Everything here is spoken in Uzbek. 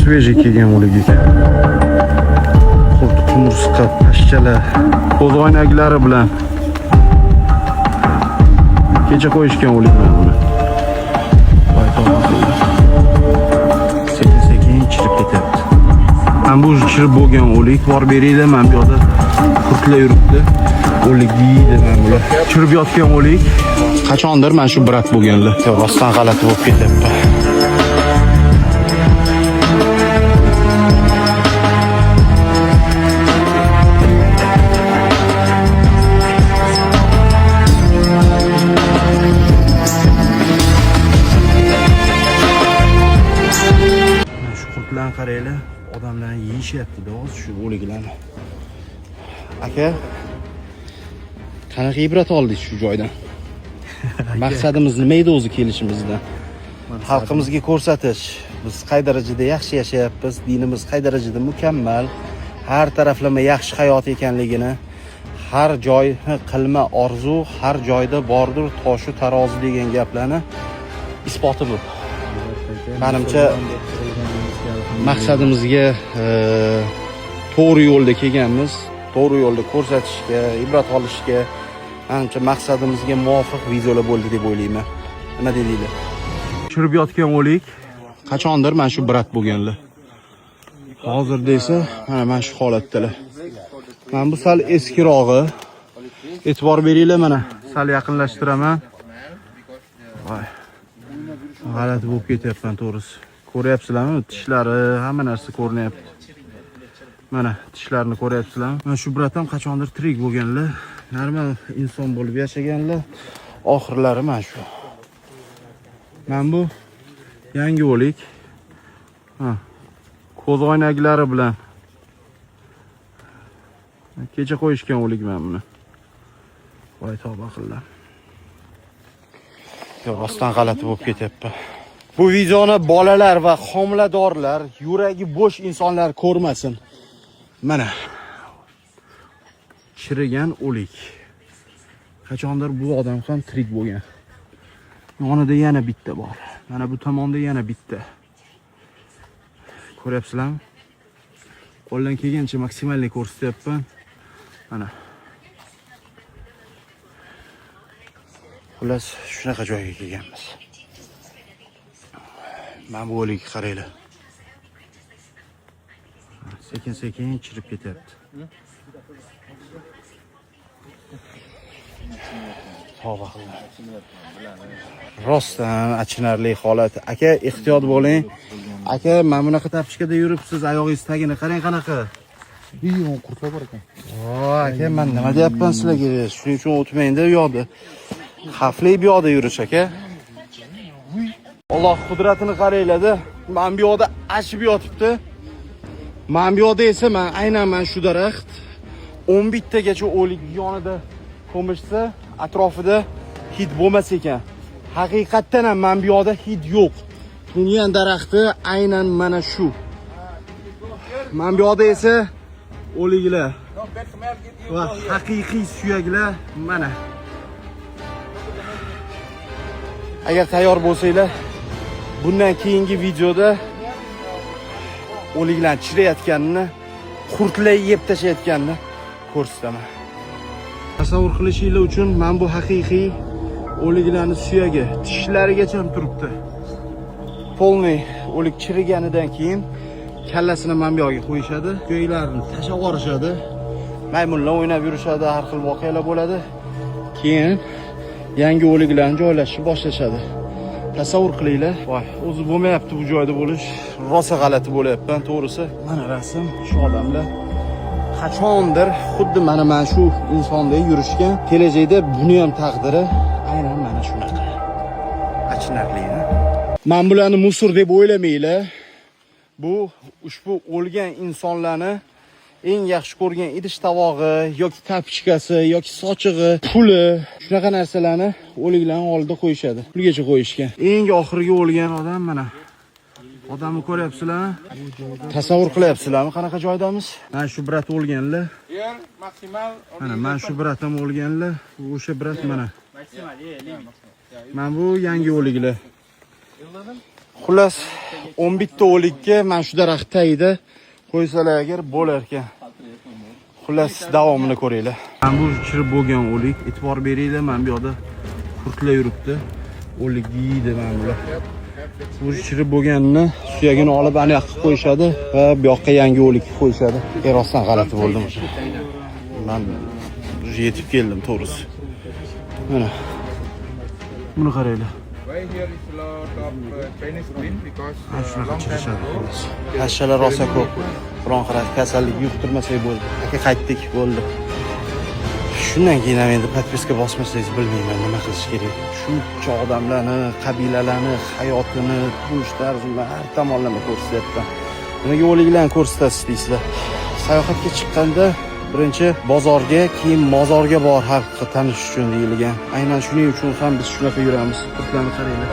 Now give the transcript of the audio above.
Svejiy kelgan o'lik ekan. Xuddi qumursqa, pashchalar, ko'z oynaklari bilan kecha qo'yishgan o'lik mana buni. Voy tog'a. Sekin chirib ketyapti. Men bu chirib bo'lgan o'lik bor beringlar, men bu yerda kurtlar yuribdi. O'lik yeydi men bular. Chirib yotgan o'lik qachondir men shu brat bo'lganlar. Rostdan g'alati bo'lib ketyapti. Qaraylar, odamlar yeyishyapti-da hozir shu o'liklarni. Aka, qanaqa ibrat oldingiz shu joydan? Maqsadimiz nima edi o'zi kelishimizdan? Xalqimizga ko'rsatish, biz qay darajada yaxshi yashayapmiz, dinimiz qay darajada mukammal, har taraflama yaxshi hayot ekanligini, har joy qilma orzu, har joyda bordir toshu tarozi degan gaplarni isboti bu. Menimcha maqsadimizga to'g'ri yo'lda kelganmiz, to'g'ri yo'lda ko'rsatishga, ibrat olishga, menimcha maqsadimizga muvofiq videolar bo'ldi deb o'ylayman. Nima deydilar? Chirib yotgan o'lik qachondir men shu brat bo'lganlar. Hozir desa, mana shu holatdalar. Men bu sal eskirog'i. E'tibor beringlar, mana sal yaqinlashtiraman. Voy. G'alati bo'lib ketyapman to'g'risi. Ko'ryapsizlarmi? Tishlari, hamma narsa ko'rinyapti. Mana tishlarini ko'ryapsizlarmi? Mana shu bratam qachondir tirik bo'lganlar, normal inson bo'lib yashaganlar. Oxirlari mana shu. Men bu yangi o'lik. Ko'z oynaklari bilan kecha qo'yishgan o'lik men buni. Voy tavba qillar. Rostdan g'alati bo'lib ketyapti. Bu videoni bolalar va homiladorlar, yuragi bo'sh insonlar ko'rmasin. Mana chirigan o'lik. Qachondir bu odam ham tirik bo'lgan. Yonida yana bitta bor. Mana bu tomonda yana bitta. Ko'ryapsizlarmi? Qo'ldan kelgancha maksimalni ko'rsatyapman. Mana. Xullas, shunaqa joyga kelganmiz. Men bu o'likka qaranglar. Sekin chirib ketyapti. Tavba qildim. Rostdan achinarli holat. Aka, ehtiyot bo'ling. Aka, men bunaqa tapishkada yuribsiz, oyog'ingiz tagini qarang qanaqa. Yo'q, qurtlar bor ekan. Aka, men nima deyapman sizlarga? Shuning uchun o'tmayingda u yoqda. Xavfli bu yoqda yurish aka. Alloh qudratini qaranglar-da. Men bu yoqda ashib yotibdi. Men bu yoqda esa aynan shu daraxt 11 tagacha o'lik yonida ko'mishsa, atrofida hid bo'lmas ekan. Haqiqatdan ham men bu yoqda hid yo'q. Turgan daraxti aynan mana shu. Men bu yoqda esa o'liklar va haqiqiy suyaklar mana. Agar tayyor bo'lsanglar, bundan keyingi videoda o'liklar chirayotganini, qurtlar yeb tashayotganini ko'rsataman. Tasavvur qilishinglar uchun men bu haqiqiy o'liklarning suyagi tishlarigacha turibdi. Polniy o'lik chiriganidan keyin kallasini men bu yoqqa qo'yishadi, joylarini tashlab yuborishadi. Maymunlar o'ynab yurishadi, har xil voqealar bo'ladi. Keyin yangi o'liklarni joylashni boshlashadi. Tasavvur qilinglar. Voy, o'zi bo'lmayapti bu joyda bo'lish. Rosa g'alati bo'lyapman, to'g'risi. Mana rasm shu odamlar qachondir xuddi mana shu insondek yurishgan. Kelajakda buni ham taqdiri aynan mana shunaqa. Achinarli. Men bularni musor deb o'ylamanglar. Bu ushbu o'lgan insonlarni eng yaxshi ko'rgan idish tavog'i yoki tapichkasi yoki sochig'i, puli, shunaqa narsalarni o'liklarning oldida qo'yishadi. Pulgacha qo'yishgan. Eng oxirgi o'lgan odam mana. Odamni ko'ryapsizlarmi? Tasavvur qilyapsizlarmi qanaqa joydamiz? Mana shu brat o'lganlar. Maksimal. Mana shu bratim o'lganlar. O'sha brat mana. Mana bu yangi o'liklar. Xullas 11 ta o'likka mana shu daraxt tagida qo'ysalar agar bo'lar ekan. Xullas davomini ko'ringlar. Mana bu chirib bo'lgan o'lik, e'tibor beringlar, mana bu yoqda kurtlar yuribdi. O'lik yeydi mana bular. Bu chirib bo'lganini suyagini olib ana yoqqa qo'yishadi va bu yoqqa yangi o'lik qo'yishadi. Rostdan g'alati bo'ldim. Men yetib keldim to'g'risi. Mana. Buni qaranglar. Why here is a lot of Chinese green because Shunaqa long time chirishadi. ago. Hashshalar rosa ko'p. Biron qarab kasallik yuqtirmasak bo'ldi. Aka qaytdik bo'ldi. Shundan keyin ham endi podpiska bosmasangiz bilmayman nima qilish kerak. Shuncha odamlarni, qabilalarni, hayotini, turmush tarzini har tomonlama ko'rsatyapti. Nimaga o'liklarni ko'rsatasiz deysizlar. Sayohatga chiqqanda birinchi bozorga, keyin mozorga bor xalqqa tanish uchun deyilgan. Aynan shuning uchun ham biz shunaqa yuramiz. Kurtlarni qaranglar.